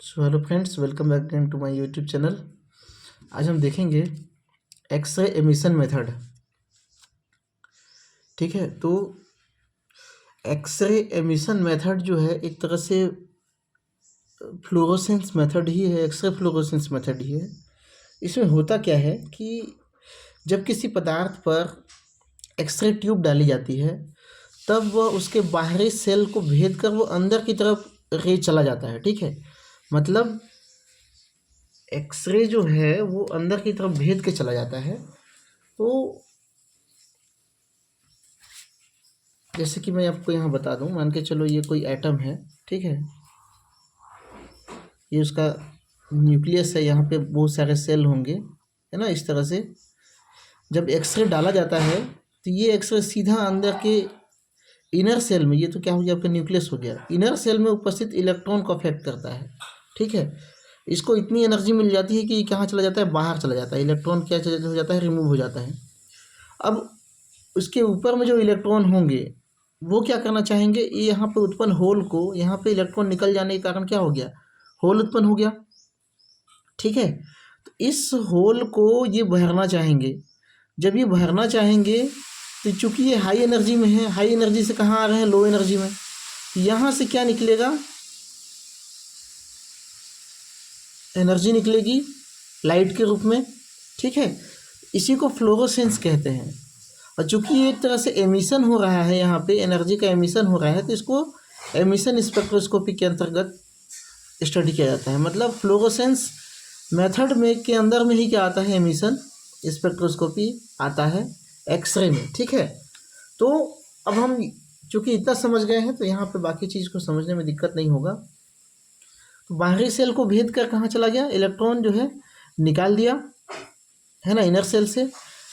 So hello friends, welcome back again to my YouTube channel. आज हम देखेंगे x ray emission method. ठीक है, तो एक्सरे एमिशन मेथड जो है एक तरह से फ्लोरोसेंस मेथड ही है, एक्सरे फ्लोरोसेंस मेथड ही है। इसमें होता क्या है कि जब किसी पदार्थ पर एक्सरे ट्यूब डाली जाती है तब वह उसके बाहरी सेल को भेद कर वो अंदर की तरफ रे चला जाता है। ठीक है, मतलब एक्सरे जो है वो अंदर की तरफ भेद के चला जाता है। तो जैसे कि मैं आपको यहाँ बता दूँ, मान के चलो ये कोई एटम है। ठीक है, ये उसका न्यूक्लियस है, यहाँ पे बहुत सारे सेल होंगे, है ना। इस तरह से जब एक्सरे डाला जाता है तो ये एक्सरे सीधा अंदर के इनर सेल में, ये तो क्या हो गया, आपका न्यूक्लियस हो गया, इनर सेल में उपस्थित इलेक्ट्रॉन को अफेक्ट करता है। ठीक है, इसको इतनी एनर्जी मिल जाती है कि कहाँ चला जाता है, बाहर चला जाता है। इलेक्ट्रॉन क्या हो जाता है, रिमूव हो जाता है। अब उसके ऊपर में जो इलेक्ट्रॉन होंगे वो क्या करना चाहेंगे, ये यहाँ पे उत्पन्न होल को, यहाँ पे इलेक्ट्रॉन निकल जाने के कारण क्या हो गया, होल उत्पन्न हो गया। ठीक है, तो इस होल को ये भरना चाहेंगे। जब ये भरना चाहेंगे तो चूंकि ये हाई एनर्जी में है, हाई एनर्जी से कहाँ आ रहे हैं, लो एनर्जी में, तो यहाँ से क्या निकलेगा, एनर्जी निकलेगी लाइट के रूप में। ठीक है, इसी को फ्लोरोसेंस कहते हैं। और चूंकि ये एक तरह से एमिशन हो रहा है, यहाँ पे एनर्जी का एमिशन हो रहा है, तो इसको एमिशन स्पेक्ट्रोस्कोपी के अंतर्गत स्टडी किया जाता है। मतलब फ्लोरोसेंस मेथड में के अंदर में ही क्या आता है, एमिशन स्पेक्ट्रोस्कोपी आता है एक्सरे में। ठीक है, तो अब हम चूँकि इतना समझ गए हैं तो यहाँ पे बाकी चीज़ को समझने में दिक्कत नहीं होगा। तो बाहरी सेल को भेद कर कहाँ चला गया, इलेक्ट्रॉन जो है निकाल दिया, है ना, इनर सेल से,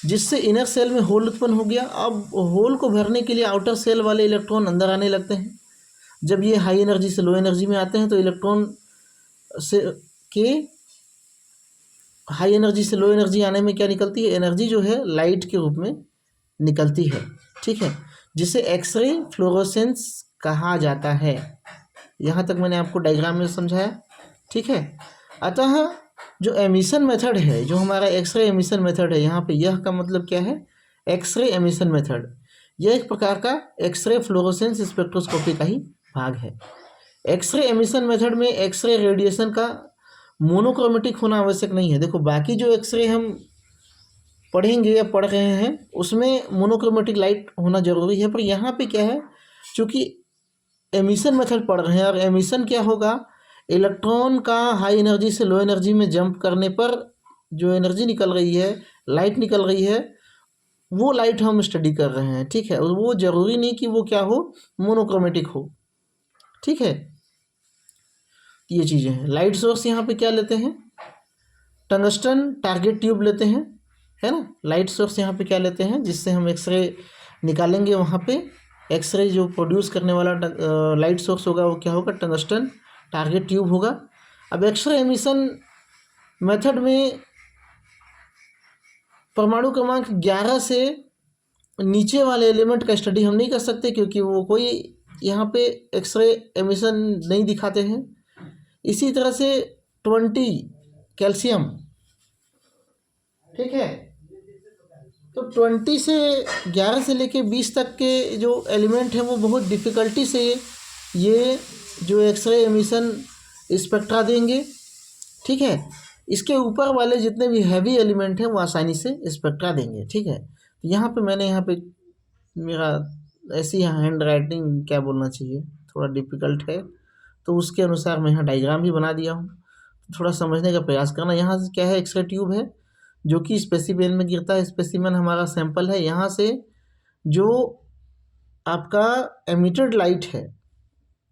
जिससे इनर सेल में होल उत्पन्न हो गया। अब होल को भरने के लिए आउटर सेल वाले इलेक्ट्रॉन अंदर आने लगते हैं। जब ये हाई एनर्जी से लो एनर्जी में आते हैं तो इलेक्ट्रॉन से के हाई एनर्जी से लो एनर्जी आने में क्या निकलती है, एनर्जी जो है लाइट के रूप में निकलती है। ठीक है, जिसे एक्सरे फ्लोरोसेंस कहा जाता है। यहाँ तक मैंने आपको डायग्राम में समझाया। ठीक है, अतः जो एमिशन मेथड है, जो हमारा एक्सरे एमिशन मेथड है, यहाँ पे यह का मतलब क्या है, एक्सरे एमिशन मेथड, यह एक प्रकार का एक्सरे फ्लोरोसेंस स्पेक्ट्रोस्कोपी का ही भाग है। एक्सरे एमिशन मेथड में एक्सरे रेडिएशन का मोनोक्रोमेटिक होना आवश्यक नहीं है। देखो, बाकी जो एक्सरे हम पढ़ेंगे या पढ़ रहे हैं उसमें मोनोक्रोमेटिक लाइट होना जरूरी है, पर यहाँ पे क्या है, चूँकि एमिशन मेथड पढ़ रहे हैं, और एमिशन क्या होगा, इलेक्ट्रॉन का हाई एनर्जी से लो एनर्जी में जंप करने पर जो एनर्जी निकल रही है, लाइट निकल रही है, वो लाइट हम स्टडी कर रहे हैं। ठीक है, और वो ज़रूरी नहीं कि वो क्या हो, मोनोक्रोमेटिक हो। ठीक है, ये चीज़ें हैं। लाइट सोर्स यहाँ पे क्या लेते हैं, टंगस्टन टारगेट ट्यूब लेते हैं, है ना। लाइट सोर्स यहाँ पे क्या लेते हैं, जिससे हम एक्सरे निकालेंगे। वहाँ पे एक्सरे जो प्रोड्यूस करने वाला लाइट सोर्स होगा वो क्या होगा, टंगस्टन टारगेट ट्यूब होगा। अब एक्सरे एमिशन मेथड में परमाणु क्रमांक 11 से नीचे वाले एलिमेंट का स्टडी हम नहीं कर सकते, क्योंकि वो कोई यहाँ पे एक्सरे एमिशन नहीं दिखाते हैं। इसी तरह से 20 कैल्शियम, ठीक है, तो 20 से 11 से लेके 20 तक के जो एलिमेंट हैं वो बहुत डिफ़िकल्टी से ये जो एक्सरे एमिशन स्पेक्ट्रा देंगे। ठीक है, इसके ऊपर वाले जितने भी हैवी एलिमेंट हैं वो आसानी से स्पेक्ट्रा देंगे। ठीक है, तो यहाँ पे मैंने मेरा ऐसी हैंड राइटिंग क्या बोलना चाहिए, थोड़ा डिफ़िकल्ट है, तो उसके अनुसार मैं यहाँ डायग्राम भी बना दिया हूँ। थोड़ा समझने का प्रयास करना। यहाँ से क्या है, एक्सरे ट्यूब है जो कि स्पेसिमेन में गिरता है। स्पेसिमेन हमारा सैंपल है। यहाँ से जो आपका एमिटेड लाइट है,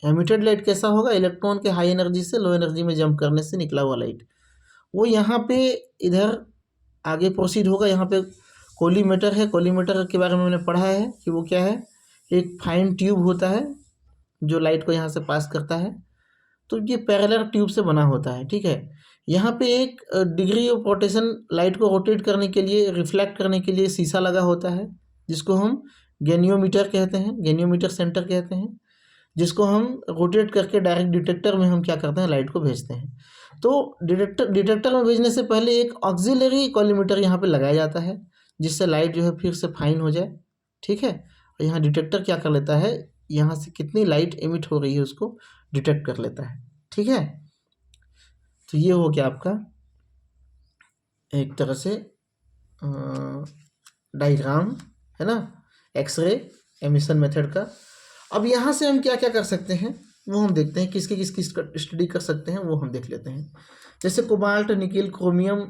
एमिटेड लाइट कैसा होगा, इलेक्ट्रॉन के हाई एनर्जी से लो एनर्जी में जंप करने से निकला हुआ लाइट, वो यहाँ पे इधर आगे प्रोसीड होगा। यहाँ पे कोलीमेटर है। कोलीमेटर के बारे में मैंने पढ़ा है कि वो क्या है, एक फाइन ट्यूब होता है जो लाइट को यहाँ से पास करता है। तो ये पैरेलल ट्यूब से बना होता है। ठीक है, यहाँ पे एक डिग्री ऑफ रोटेशन, लाइट को रोटेट करने के लिए, रिफ्लेक्ट करने के लिए शीशा लगा होता है, जिसको हम गैनियोमीटर कहते हैं, गैनियोमीटर सेंटर कहते हैं। जिसको हम रोटेट करके डायरेक्ट डिटेक्टर में हम क्या करते हैं, लाइट को भेजते हैं। तो डिटेक्टर में भेजने से पहले एक ऑक्सिलरी कॉलीमीटर यहाँ पे लगाया जाता है, जिससे लाइट जो है फिर से फाइन हो जाए। ठीक है, और यहाँ डिटेक्टर क्या कर लेता है, यहाँ से कितनी लाइट एमिट हो रही है उसको डिटेक्ट कर लेता है। ठीक है, तो ये हो गया आपका एक तरह से डायग्राम, है ना, एक्सरे एमिशन मेथड का। अब यहाँ से हम क्या क्या कर सकते हैं वो हम देखते हैं, किसकी स्टडी कर सकते हैं वो हम देख लेते हैं। जैसे कोबाल्ट, निकेल, क्रोमियम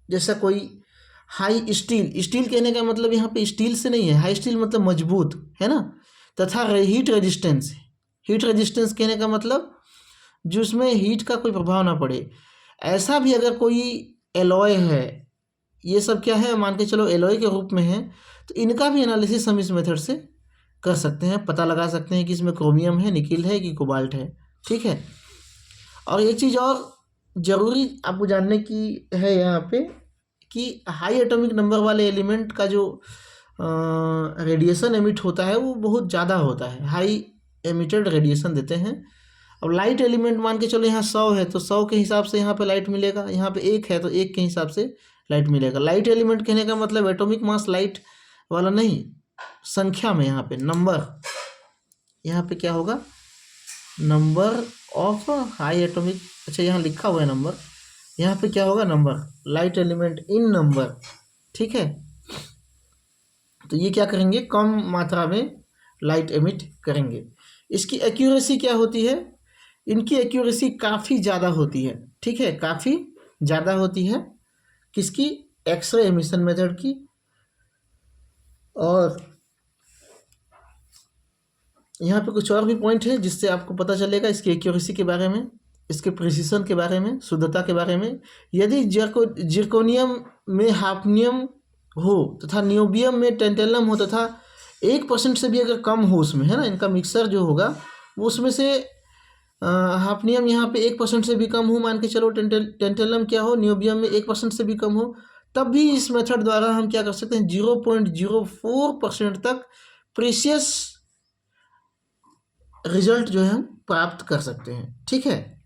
जैसा कोई हाई स्टील कहने का मतलब यहाँ पे स्टील से नहीं है, हाई स्टील मतलब मजबूत, है ना, तथा हीट रेजिस्टेंस कहने का मतलब जिसमें हीट का कोई प्रभाव ना पड़े, ऐसा भी अगर कोई एलॉय है, ये सब क्या है, मान के चलो एलॉय के रूप में है, तो इनका भी एनालिसिस हम इस मेथड से कर सकते हैं, पता लगा सकते हैं कि इसमें क्रोमियम है, निकिल है कि कोबाल्ट है। ठीक है, और एक चीज़ और ज़रूरी आपको जानने की है यहाँ पे कि हाई एटॉमिक नंबर वाले एलिमेंट का जो रेडिएशन एमिट होता है वो बहुत ज़्यादा होता है, हाई एमिटेड रेडिएशन देते हैं। अब लाइट एलिमेंट मान के चलो यहाँ 100 है तो 100 के हिसाब से यहाँ पे लाइट मिलेगा, यहाँ पे 1 है तो 1 के हिसाब से लाइट मिलेगा। लाइट एलिमेंट कहने का मतलब एटॉमिक मास लाइट वाला नहीं, संख्या में यहाँ पे नंबर, यहाँ पे क्या होगा, नंबर ऑफ हाई एटॉमिक, अच्छा यहाँ लिखा हुआ है नंबर, यहाँ पे क्या होगा, number, light element in number. ठीक है, तो ये क्या करेंगे, कम मात्रा में लाइट एमिट करेंगे। इसकी एक्यूरेसी क्या होती है, इनकी एक्यूरेसी काफ़ी ज़्यादा होती है। ठीक है, काफ़ी ज़्यादा होती है किसकी, एक्सरे एमिशन मेथड की। और यहाँ पे कुछ और भी पॉइंट है जिससे आपको पता चलेगा इसकी एक्यूरेसी के बारे में, इसके प्रिसिशन के बारे में, शुद्धता के बारे में। यदि जिरकोनियम में हाफनियम हो तथा नियोबियम में टेंटेलम हो तथा 1% से भी अगर कम हो उसमें, है ना, इनका मिक्सर जो होगा वो उसमें से हाफनियम यहाँ पे 1% से भी कम हो, मान के चलो टेंटेलम क्या हो, नियोबियम में 1% से भी कम हो, तब भी इस मेथड द्वारा हम क्या कर सकते हैं, 0.04% तक प्रीशियस रिजल्ट जो है हम प्राप्त कर सकते हैं। ठीक है,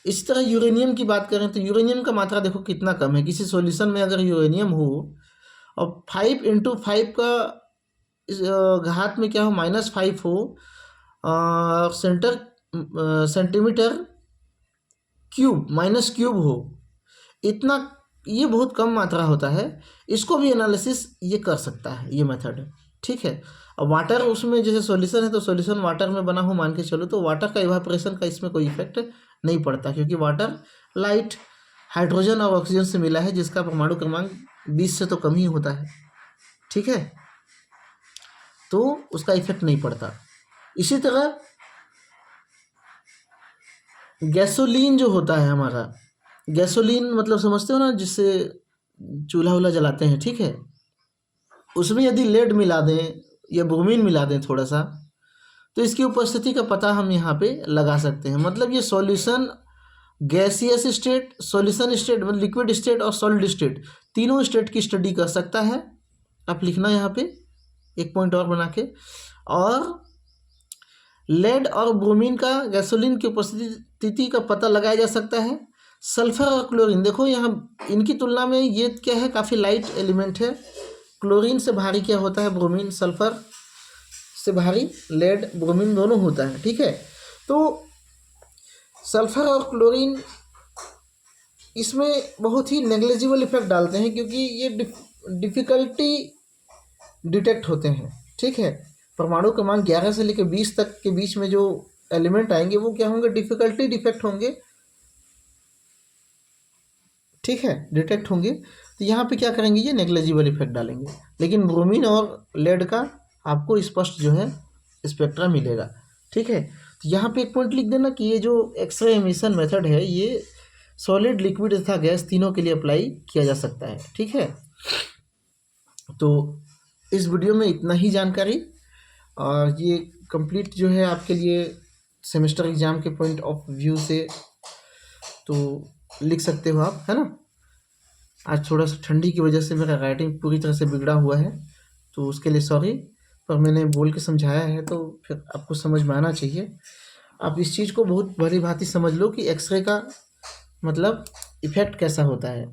इसी तरह यूरेनियम की बात करें तो यूरेनियम का मात्रा देखो कितना कम है, किसी सॉल्यूशन में अगर यूरेनियम हो और 5 × 5 का घात में क्या हो, -5 हो, सेंटीमीटर क्यूब -क्यूब हो, इतना, ये बहुत कम मात्रा होता है, इसको भी एनालिसिस ये कर सकता है ये मेथड। ठीक है, अब वाटर उसमें जैसे सॉल्यूशन है तो सॉल्यूशन वाटर में बना हो मान के चलो, तो वाटर का इवापोरेशन का इसमें कोई इफेक्ट नहीं पड़ता, क्योंकि वाटर लाइट हाइड्रोजन और ऑक्सीजन से मिला है, जिसका परमाणु क्रमांक 20 से तो कम ही होता है। ठीक है, तो उसका इफेक्ट नहीं पड़ता। इसी तरह गैसोलीन जो होता है हमारा, गैसोलीन मतलब समझते हो ना, जिससे चूल्हा वूल्हा जलाते हैं। ठीक है, उसमें यदि लेड मिला दें या ब्रोमीन मिला दें थोड़ा सा, तो इसकी उपस्थिति का पता हम यहाँ पे लगा सकते हैं। मतलब ये solution gaseous state, solution state मतलब लिक्विड स्टेट और सॉलिड स्टेट, तीनों स्टेट की स्टडी कर सकता है। आप लिखना यहाँ पे एक पॉइंट और बना के। और लेड और ब्रोमीन का गैसोलीन की उपस्थिति का पता लगाया जा सकता है। सल्फर और क्लोरीन, देखो यहाँ इनकी तुलना में ये क्या है, काफ़ी लाइट एलिमेंट है। क्लोरीन से भारी क्या होता है, ब्रोमीन। सल्फर से भारी लेड, ब्रोमीन दोनों होता है। ठीक है, तो सल्फर और क्लोरीन इसमें बहुत ही नेग्लिजिबल इफेक्ट डालते हैं, क्योंकि ये डिफ़िकल्टी डिटेक्ट होते हैं। ठीक है, परमाणु क्रमांक 11 से लेकर 20 तक के बीच में जो एलिमेंट आएंगे वो क्या होंगे, डिफ़िकल्टी डिफेक्ट होंगे। ठीक है, डिटेक्ट होंगे, तो यहाँ पे क्या करेंगे, ये नेग्लिजिबल इफेक्ट डालेंगे। लेकिन ब्रोमीन और लेड का आपको स्पष्ट जो है स्पेक्ट्रा मिलेगा। ठीक है, तो यहाँ पे एक पॉइंट लिख देना कि ये जो एक्सरे एमिशन मेथड है ये सॉलिड, लिक्विड तथा गैस तीनों के लिए अप्लाई किया जा सकता है। ठीक है, तो इस वीडियो में इतना ही जानकारी, और ये कंप्लीट जो है आपके लिए सेमेस्टर एग्ज़ाम के पॉइंट ऑफ व्यू से तो लिख सकते हो आप, है ना। आज थोड़ा सा ठंडी की वजह से मेरा राइटिंग पूरी तरह से बिगड़ा हुआ है, तो उसके लिए सॉरी। और मैंने बोल के समझाया है तो फिर आपको समझ में आना चाहिए। आप इस चीज़ को बहुत भली भांति समझ लो कि एक्सरे का मतलब इफेक्ट कैसा होता है।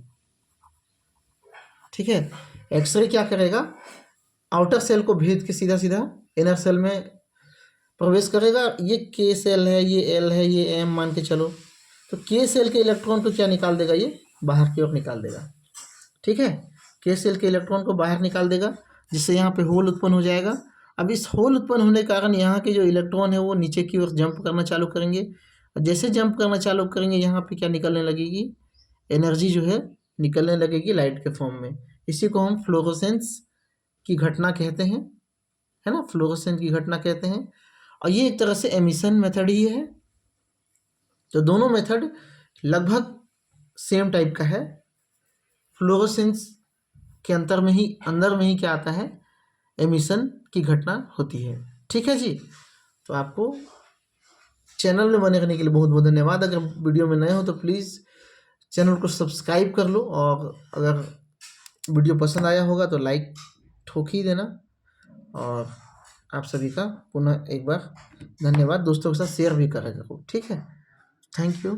ठीक है, एक्सरे क्या करेगा, आउटर सेल को भेद के सीधा सीधा इनर सेल में प्रवेश करेगा। ये के सेल है, ये एल है, ये एम मान के चलो, तो के सेल के इलेक्ट्रॉन को क्या निकाल देगा, ये बाहर की ओर निकाल देगा। ठीक है, के सेल के इलेक्ट्रॉन को बाहर निकाल देगा, जिससे यहाँ पे होल उत्पन्न हो जाएगा। अब इस होल उत्पन्न होने के कारण यहाँ के जो इलेक्ट्रॉन है वो नीचे की ओर जंप करना चालू करेंगे, और जैसे जंप करना चालू करेंगे यहाँ पे क्या निकलने लगेगी, एनर्जी जो है निकलने लगेगी लाइट के फॉर्म में। इसी को हम फ्लोरोसेंस की घटना कहते हैं, है ना, फ्लोरोसेंस की घटना कहते हैं। और ये एक तरह से एमिशन मेथड ही है। तो दोनों मेथड लगभग सेम टाइप का है। फ्लोरोसेंस के अंदर में ही क्या आता है, एमिशन की घटना होती है। ठीक है जी, तो आपको चैनल में बने रहने के लिए बहुत बहुत धन्यवाद। अगर वीडियो में नए हो तो प्लीज़ चैनल को सब्सक्राइब कर लो, और अगर वीडियो पसंद आया होगा तो लाइक ठोक ही देना। और आप सभी का पुनः एक बार धन्यवाद। दोस्तों के साथ शेयर भी करेगा। ठीक है, थैंक यू।